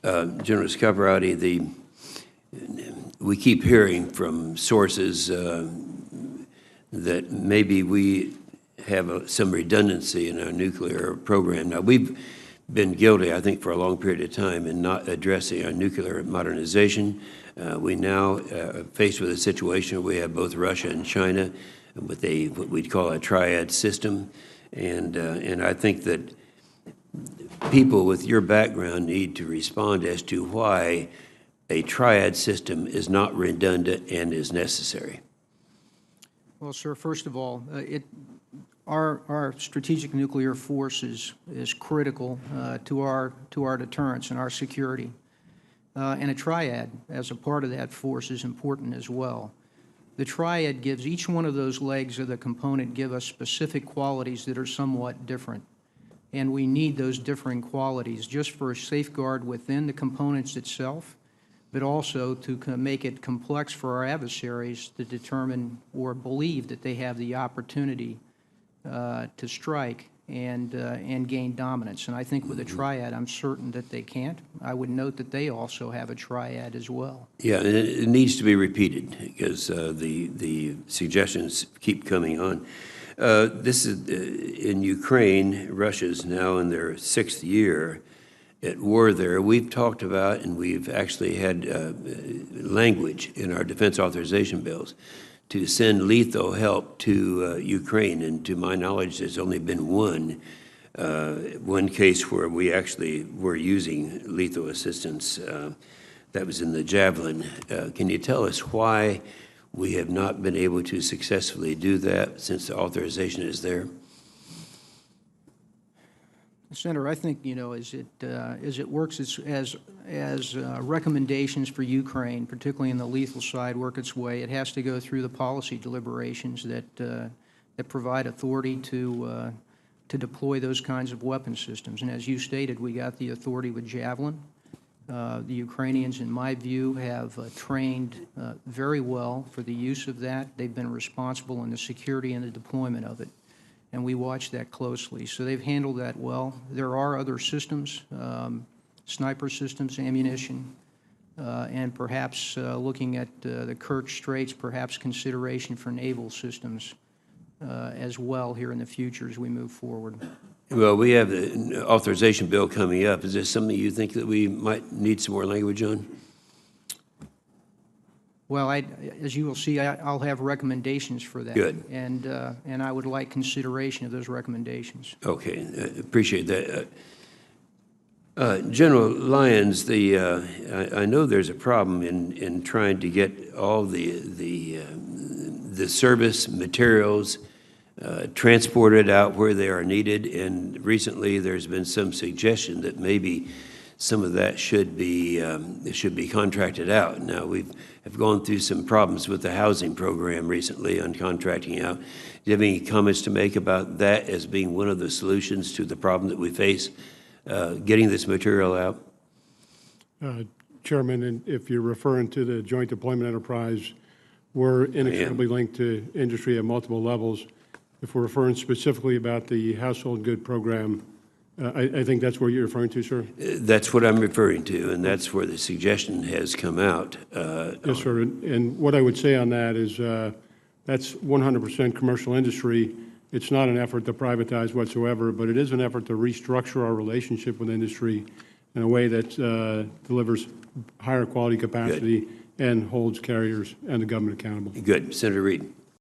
General Scaparrotti, we keep hearing from sources that maybe we have some redundancy in our nuclear program. Now, we've been guilty, I think, for a long period of time in not addressing our nuclear modernization. We now are faced with a situation where we have both Russia and China with what we'd call a triad system. And I think that people with your background need to respond as to why a triad system is not redundant and is necessary. Well, sir, first of all, our strategic nuclear force is critical to our deterrence and our security. And a triad, as a part of that force, is important as well. The triad gives each one of those legs of the component give us specific qualities that are somewhat different. And we need those differing qualities just for a safeguard within the components itself, but also to make it complex for our adversaries to determine or believe that they have the opportunity to strike and gain dominance. And I think with a triad, I'm certain that they can't. I would note that they also have a triad as well. Yeah, and it needs to be repeated because the suggestions keep coming on. This is in Ukraine. Russia's now in their 6th year at war there. We've talked about, and we've actually had language in our defense authorization bills to send lethal help to Ukraine. And to my knowledge, there's only been one case where we actually were using lethal assistance. That was in the Javelin. Can you tell us why we have not been able to successfully do that since the authorization is there? Senator, I think, as it works as recommendations for Ukraine, particularly in the lethal side, work its way, it has to go through the policy deliberations that provide authority to deploy those kinds of weapon systems. And as you stated, we got the authority with Javelin. The Ukrainians, in my view, have trained very well for the use of that. They've been responsible in the security and the deployment of it, and we watch that closely. So they've handled that well. There are other systems, sniper systems, ammunition, and perhaps looking at the Kerch Straits, perhaps consideration for naval systems as well here in the future as we move forward. Well, we have the authorization bill coming up. Is this something you think that we might need some more language on? Well, as you will see, I'll have recommendations for that. Good. And I would like consideration of those recommendations. Okay, appreciate that. General Lyons, I know there's a problem in trying to get all the service materials transported out where they are needed, and recently there's been some suggestion that maybe some of that should be contracted out. Now, have gone through some problems with the housing program recently on contracting out. Do you have any comments to make about that as being one of the solutions to the problem that we face getting this material out? Chairman, and if you're referring to the Joint Deployment Enterprise, we're inextricably linked to industry at multiple levels. If we're referring specifically about the household good program, I think that's what you're referring to, sir? That's what I'm referring to, and that's where the suggestion has come out. Yes, sir. And what I would say on that is that's 100% commercial industry. It's not an effort to privatize whatsoever, but it is an effort to restructure our relationship with industry in a way that delivers higher quality capacity and holds carriers and the government accountable. Good. Senator Reed.